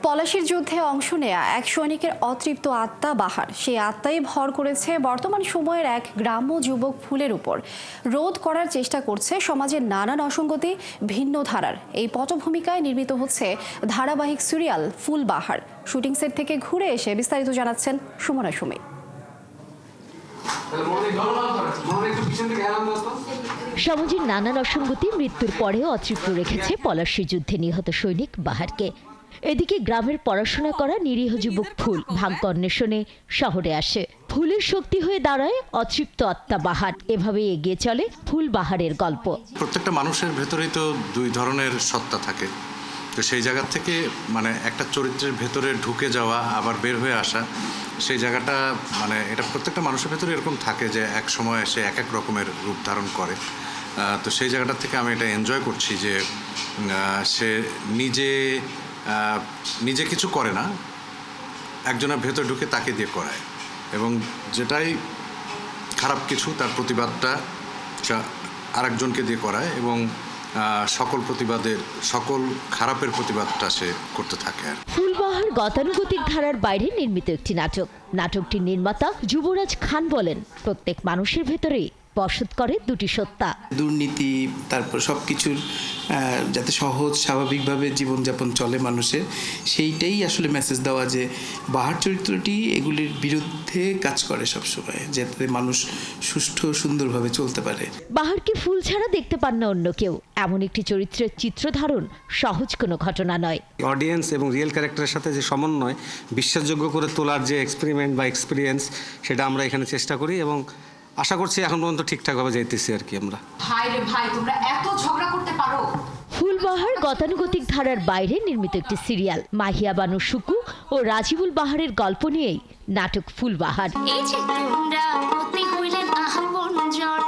পলাশির যুদ্ধে অংশ নেয়া এক সৈনিকের অতৃপ্ত আত্মা বাহার, সেই আত্মাই ভর করেছে বর্তমান সময়ের এক গ্রাম্য যুবক ফুলের উপর। রোধ করার চেষ্টা করছে সমাজের নানান অসঙ্গতি, ভিন্ন ধারার। এই পটভূমিকায় নির্মিত হচ্ছে ধারাবাহিক সিরিয়াল ফুল বাহার। শুটিং সেট থেকে ঘুরে এসে বিস্তারিত জানাচ্ছেন সুমনা সুমি। সমাজের নানান অসঙ্গতি মৃত্যুর পরেও অতৃপ্ত রেখেছে পলাশির যুদ্ধে নিহত সৈনিক বাহারকে। এদিকে গ্রামের পড়াশোনা করা নিরীহ যুবক ফুল ভাগ্য অন্বেষণে শহরে আসে। ফুলের শক্তি হয়ে দাঁড়ায় অতৃপ্ত আত্মা বাহার। এভাবে এগিয়ে চলে ফুল বাহারের গল্প। প্রত্যেকটা মানুষের ভেতরেই তো দুই ধরনের সত্তা থাকে, তো সেই জায়গা থেকে একটা চরিত্রের ভেতরে ঢুকে যাওয়া আবার বের হয়ে আসা, সেই জায়গাটা এটা প্রত্যেকটা মানুষের ভেতরে এরকম থাকে যে এক সময় সে এক এক রকমের রূপ ধারণ করে। তো সেই জায়গাটা থেকে আমি এটা এনজয় করছি যে সে নিজে কিছু করে না, একজনের ভেতর ঢুকে তাকে দিয়ে করায়, এবং যেটাই খারাপ কিছু তার প্রতিবাদটা আরেকজনকে দিয়ে করায়, এবং সকল খারাপের প্রতিবাদটা সে করতে থাকে। ফুলবাহার গতানুগতিক ধারার বাইরে নির্মিত একটি নাটক। নাটকটির নির্মাতা যুবরাজ খান বলেন, প্রত্যেক মানুষের ভেতরেই বসত করে দুটি সত্তা। দুর্নীতি, তারপর সবকিছুর যাতে সহজ স্বাভাবিকভাবে জীবনযাপন চলে মানুষের, সেইটাই আসলে মেসেজ দেওয়া যে বাহার চরিত্রটি এগুলির বিরুদ্ধে কাজ করে সবসময়, যাতে মানুষ সুষ্ঠু সুন্দরভাবে চলতে পারে। বাহারকে ফুল ছাড়া দেখতে পান না অন্য কেউ। এমন একটি চরিত্রের চিত্র ধারণ সহজ কোনো ঘটনা নয়। অডিয়েন্স এবং রিয়েল ক্যারেক্টারের সাথে যে সমন্বয়, বিশ্বাসযোগ্য করে তোলার যে এক্সপেরিমেন্ট বা এক্সপিরিয়েন্স, সেটা আমরা এখানে চেষ্টা করি এবং আশা করছি এখন পর্যন্ত ঠিকঠাকভাবে যাইতেছি আর কি। আমরা ভাই রে ভাই, তোমরা এত ঝগড়া করতে পারো? ফুলবাহার গতানুগতিক ধারার বাইরে নির্মিত একটি সিরিয়াল। মাহিয়া বানু সুকু ও রাজিবুল বাহারের গল্প নিয়েই নাটক ফুলবাহার। এই যে তোমরা পতি হইলেন আপনজন,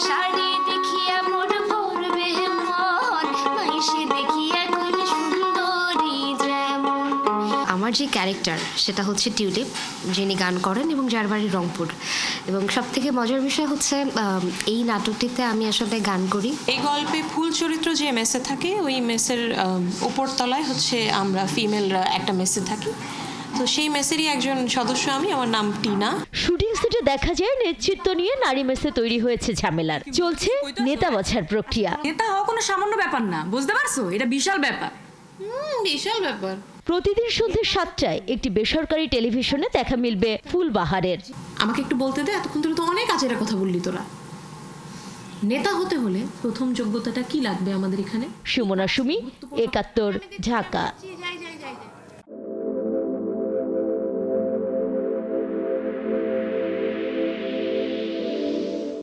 শাড়ি দেখিয়া মোর ভরবে মন, মাইসে দেখিয়া কোন সুন্দরী যেমন। আমার যে ক্যারেক্টার সেটা হচ্ছে টিউলিপ, যিনি গান করেন এবং যার বাড়ি রংপুর। এবং সব থেকে মজার বিষয় হচ্ছে এই নাটকটিতে আমি আসলে গান করি। এই গল্পে ফুল চরিত্র যে মেসে থাকে, ওই মেসের উপর তলায় হচ্ছে আমরা ফিমেলরা একটা মেসে থাকি। তো সেই মেসেরই একজন সদস্য আমি, আমার নাম টিনা। শুটিং সেটে দেখা যায় নেতৃত্ব নিয়ে নারী মেসে তৈরি হয়েছে ঝামেলার। চলছে নেতা বাছার প্রক্রিয়া। নেতা হওয়া কোনো সামান্য ব্যাপার না, বুঝতে পারছো? এটা বিশাল ব্যাপার। বিশাল ব্যাপার। প্রতিদিন সন্ধ্যে 7টায় একটি বেসরকারি টেলিভিশনে দেখা মিলবে ফুলবাহারের। আমাকে একটু বলতে দে, এতক্ষণ ধরে তো অনেক কাজের কথা বললি তোরা। নেতা হতে হলে প্রথম যোগ্যতাটা কি লাগবে আমাদের এখানে? সুমনা সুমি, ৭১, ঢাকা।